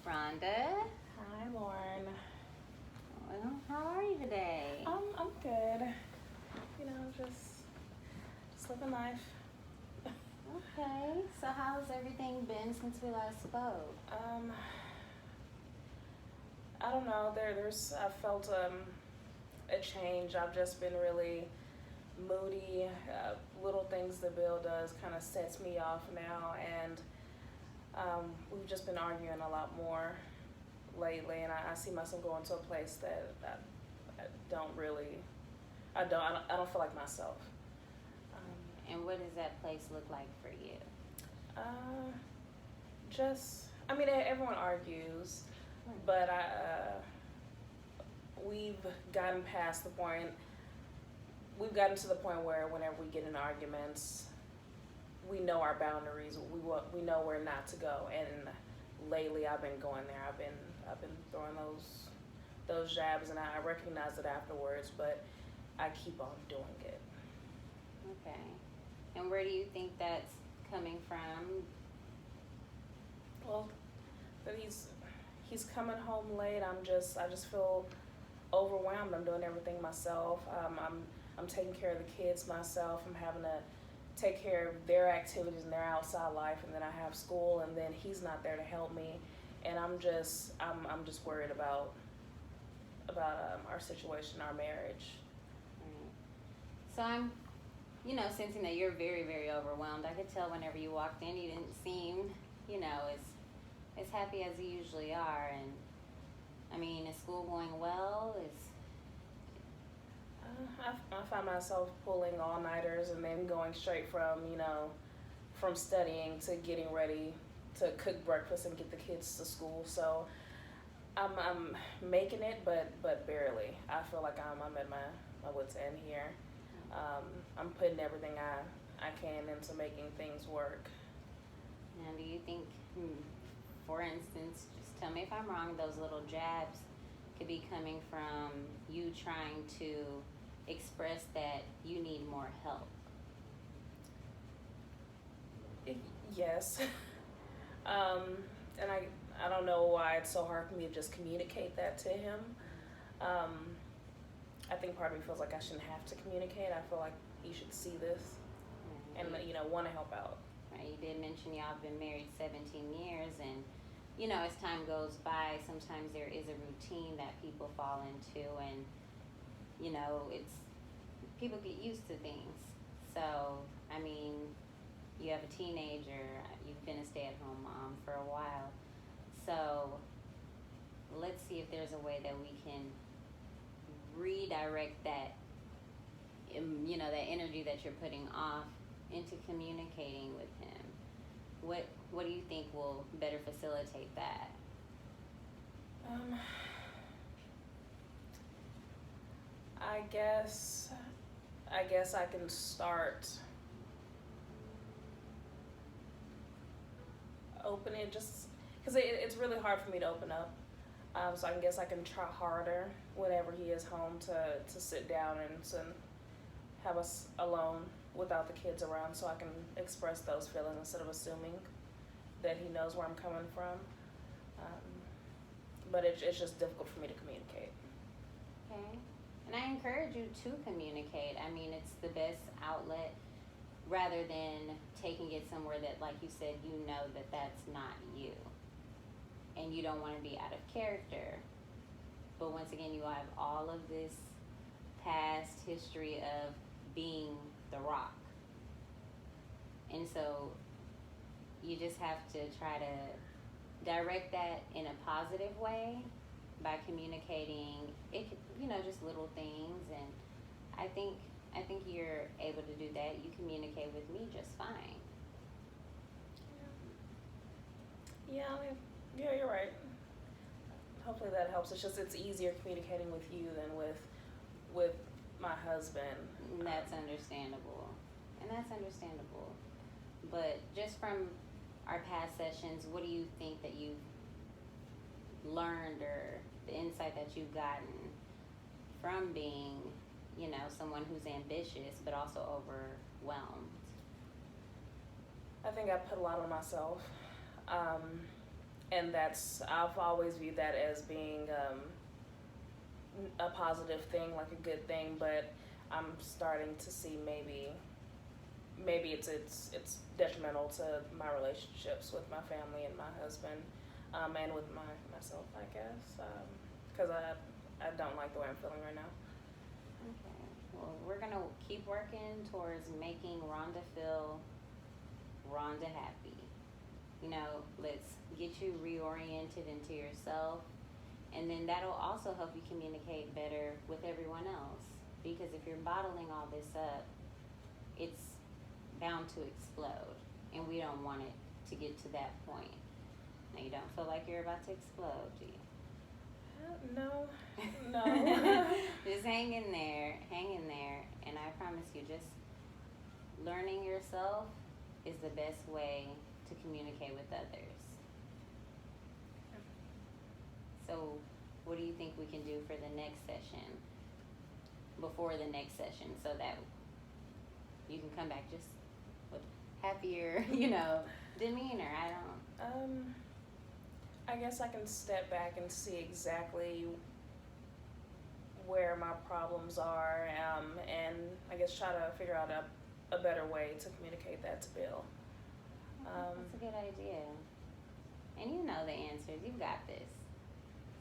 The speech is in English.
Rhonda. Hi, Lauren. Well, how are you today? I'm good. Just living life. Okay, so how's everything been since we last spoke? Um, I don't know. I felt a change. I've just been really moody. Little things the bill does kind of sets me off now, and we've just been arguing a lot more lately. And I see myself going to a place that I don't really. I don't feel like myself. And what does that place look like for you? Uh, I mean, everyone argues, but we've gotten past the point. We've gotten to the point where whenever we get in arguments, we know our boundaries. We know where not to go. And lately, I've been going there. I've been throwing those jabs, and I recognize it afterwards. But I keep on doing it. Okay. And where do you think that's coming from? Well, that he's coming home late. I just feel overwhelmed. I'm doing everything myself. I'm taking care of the kids myself. I'm having to take care of their activities and their outside life, and then I have school, and then he's not there to help me, and I'm just worried about our situation, our marriage. Right. So I'm, sensing that you're very, very overwhelmed. I could tell whenever you walked in, you didn't seem, as happy as you usually are. And I mean, is school going well? I find myself pulling all-nighters and then going straight from studying to getting ready to cook breakfast and get the kids to school. So I'm making it, but barely. I feel like I'm at my wit's end here. I'm putting everything I can into making things work. Now, do you think, for instance, just tell me if I'm wrong, those little jabs could be coming from you trying to express that you need more help? Yes. And I don't know why it's so hard for me to just communicate that to him. I think part of me feels like I shouldn't have to communicate. I feel like he should see this and want to help out. Right. You did mention y'all have been married 17 years, and as time goes by, sometimes there is a routine that people fall into, and it's people get used to things. So I mean, you have a teenager, you've been a stay-at-home mom for a while, so let's see if there's a way that we can redirect that that energy that you're putting off into communicating with him. What do you think will better facilitate that? I guess I can start opening just because it's really hard for me to open up. So I guess I can try harder whenever he is home to sit down and to have us alone without the kids around, so I can express those feelings instead of assuming that he knows where I'm coming from. But it's just difficult for me to communicate. Okay. And I encourage you to communicate. I mean, it's the best outlet rather than taking it somewhere that, like you said, that that's not you. And you don't want to be out of character. But once again, you have all of this past history of being the rock. And so you just have to try to direct that in a positive way by communicating it, just little things. And I think you're able to do that. You communicate with me just fine. Yeah, you're right. Hopefully that helps. It's easier communicating with you than with my husband. That's understandable. And that's understandable. But just from our past sessions, what do you think that you've learned, or the insight that you've gotten from being, someone who's ambitious but also overwhelmed? I think I put a lot on myself. and I've always viewed that as being a positive thing, like a good thing. But I'm starting to see maybe it's detrimental to my relationships with my family and my husband, and with myself, I guess, because I don't like the way I'm feeling right now. Okay. Well, we're gonna keep working towards making Rhonda feel Rhonda happy. You know, let's get you reoriented into yourself, and then that'll also help you communicate better with everyone else. Because if you're bottling all this up, it's bound to explode, and we don't want it to get to that point. Now, you don't feel like you're about to explode, do you? No, no. Just hang in there, and I promise you, just learning yourself is the best way to communicate with others. So, what do you think we can do for the next session, before the next session, so that you can come back just with happier, demeanor? I guess I can step back and see exactly where my problems are, and I guess try to figure out a better way to communicate that to Bill. That's a good idea. And you know the answers. You've got this.